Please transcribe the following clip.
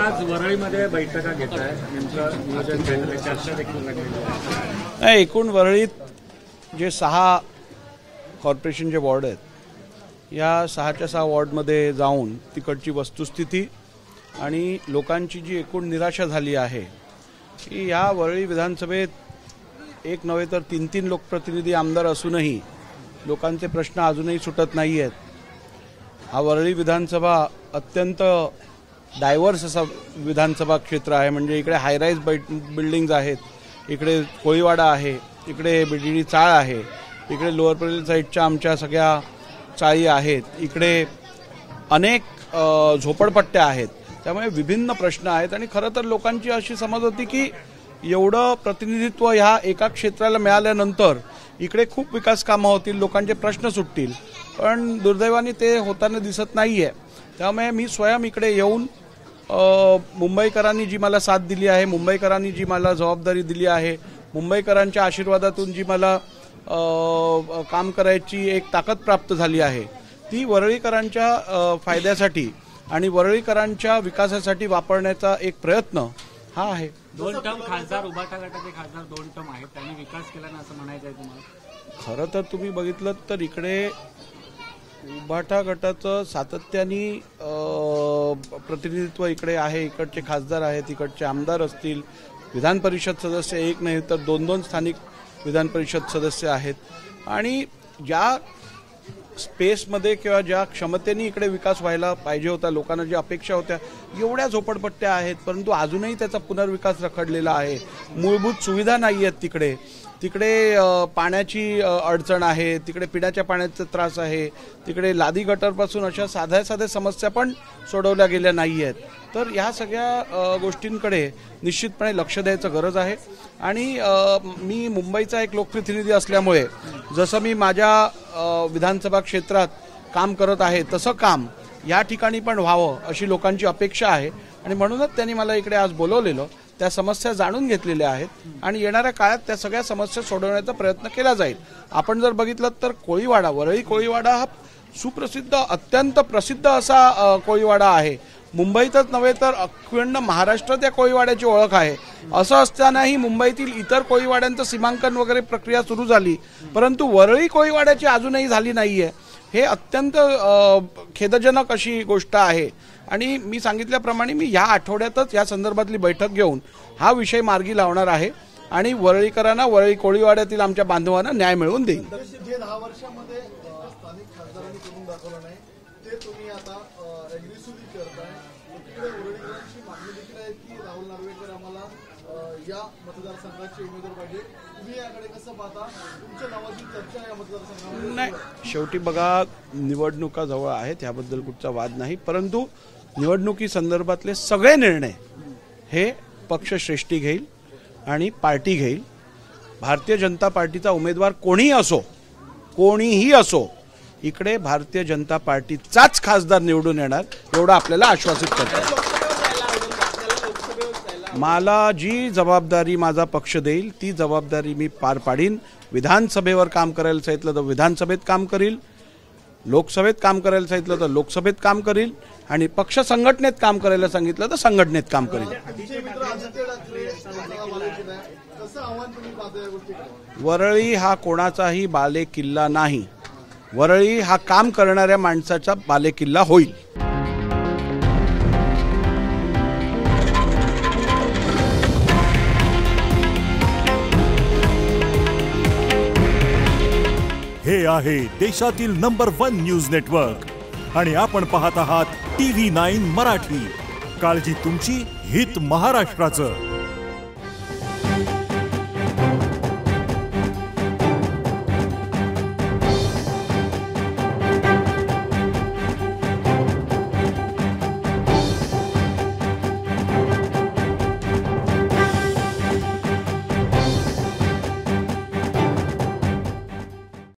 आज वरळीमध्ये बैठका घेत आहे, नेमकं नियोजन केलेलं, चर्चा देखील लागलेली आहे. नाही, एकूण वरळीत जे 6 कॉर्पोरेशनचे वॉर्ड आहेत, या 6च्या 6 वॉर्डमध्ये जाऊन तिकडची वस्तुस्थिती आणि लोकांची जी एकूण निराशा झाली आहे की या वरळी विधानसभेत एक नव्हे तर 3 लोकप्रतिनिधी आमदार असूनही लोकांचे प्रश्न अजूनही सुटत नाही आहेत. हा वरळी विधानसभा अत्यंत डायव्हर्स असा विधानसभा क्षेत्र आहे. म्हणजे इकडे हायराईज बिल्डिंग्ज आहेत, इकडे कोळीवाडा आहे, इकडे बिडीडी चाळ आहे, इकडे लोअर परेल साईडच्या आमच्या सगळ्या चाळी आहेत, इकडे अनेक झोपडपट्ट्या आहेत. त्यामुळे विभिन्न प्रश्न आहेत आणि खरं तर लोकांची अशी समज होती की एवढं प्रतिनिधित्व ह्या एका क्षेत्राला मिळाल्यानंतर इकडे खूप विकास कामं होतील, लोकांचे प्रश्न सुटतील, पण दुर्दैवाने ते होताना दिसत नाही आहे. त्यामुळे मी स्वयं इकडे येऊन मुंबईकरांनी जी मला साथ दिली आहे, मुंबईकरांनी जी मला जबाबदारी दिली आहे, मुंबईकरांच्या आशीर्वादातून जी मला काम करायची एक ताकद प्राप्त झाली आहे, ती वरळीकरांच्या फायद्यासाठी आणि वरळीकरांच्या विकासासाठी वापरण्याचा एक प्रयत्न हा आहे. 2 टर्म खासदार उभाटा गटाचे खासदार 2 टर्म आहेत, त्यांनी विकास केला ना असं म्हणायचं आहे तुम्हाला? खरं तर तुम्ही बघितलं तर इकडे उभाटा गटाचं सातत्याने प्रतिनिधित्व इकडे आहे. इकडचे खासदार आहेत, इकडचे आमदार असतील, विधान परिषद सदस्य एक नाही तर 2 स्थानिक विधान परिषद सदस्य आहेत आणि ज्या स्पेसमध्ये किंवा ज्या क्षमतेने इकडे विकास व्हायला पाहिजे होता, लोकांना ज्या अपेक्षा होत्या, एवढ्या झोपडपट्ट्या आहेत परंतु अजूनही त्याचा पुनर्विकास रखडलेला आहे. मूलभूत सुविधा नाही आहेत तिकडे. तिकडे पाण्याची अडचण आहे, तिकडे पिण्याच्या पाण्याचा त्रास आहे, तिकडे लादी गटरपासून अशा साध्या समस्या पण सोडवल्या गेल्या नाही आहेत. तर ह्या सगळ्या गोष्टींकडे निश्चितपणे लक्ष द्यायचं गरज आहे. आणि मी मुंबईचा एक लोकप्रतिनिधी असल्यामुळे जसं मी माझ्या विधानसभा क्षेत्रात काम करत आहे तसं काम या ठिकाणी पण व्हावं अशी लोकांची अपेक्षा आहे आणि म्हणूनच त्यांनी मला इकडे आज बोलवलेलं. त्या समस्या जाणून घेतलेल्या आहेत आणि येणाऱ्या काळात त्या सगळ्या समस्या सोडवण्याचा प्रयत्न केला जाईल. आपण जर बघितलं तर कोळीवाडा, वरळी कोळीवाडा हा सुप्रसिद्ध, अत्यंत प्रसिद्ध असा कोळीवाडा आहे. मुंबईतच नव्हे तर अखंड महाराष्ट्रात या कोळीवाड्याची ओळख आहे. असं असतानाही मुंबईतील इतर कोळीवाड्यांचं सीमांकन वगैरे प्रक्रिया सुरू झाली, परंतु वरळी कोळीवाड्याची अजूनही झाली नाही आहे. हे अत्यंत खेदजनक अशी गोष्ट आहे आणि मी सांगितल्याप्रमाणे मी ह्या आठवड्यातच या संदर्भातली बैठक घेऊन हा विषय मार्गी लावणार आहे आणि वरळीकरांना, वरळी कोळीवाड्यातील आमच्या बांधवांना न्याय मिळवून देईल. जे 10 वर्षामध्ये स्थानिक खासदारांनी करून दाखवलं नाही ते तुम्ही आता अग्रेसिव्हली करताय. इकडे वरळीकरांची मागणी देखील आहे की राहुल नार्वेकर आम्हाला या मतदारसंघाचे उमेदवार पाहिजे. तुम्ही याकडे कसं पाहता? तुमच्या नावाची चर्चा या मतदारसंघामध्ये नाही, शेवटी बघा निवडणुका जवळ आहेत, याबद्दल कुठचा वाद नाही, परंतु निवडणुकी संदर्भातले सगळे निर्णय हे पक्षश्रेष्ठी घेईल आणि पार्टी घेईल. भारतीय जनता पार्टीचा उमेदवार कोणीही असो इकडे भारतीय जनता पार्टीचाच खासदार निवडून येणार एवढं आपल्याला आश्वासित करतात. मला जी जबाबदारी माझा पक्ष देईल ती जबाबदारी मी पार पाडीन. विधानसभेवर काम करायला सांगितलं तर विधानसभेत काम करील, लोकसभेत काम करायला सांगितलं तर लोकसभेत काम करील आणि पक्ष संघटनेत काम करायला सांगितलं तर संघटनेत काम करील. वरळी हा कोणाचाही बालेकिल्ला नाही. वरळी हा काम करणाऱ्या माणसाचा बालेकिल्ला होईल. हे आहे देशातील नंबर 1 न्यूज नेटवर्क आणि आपण पाहत आहात TV9 मराठी. काळजी तुमची, हित महाराष्ट्राचं.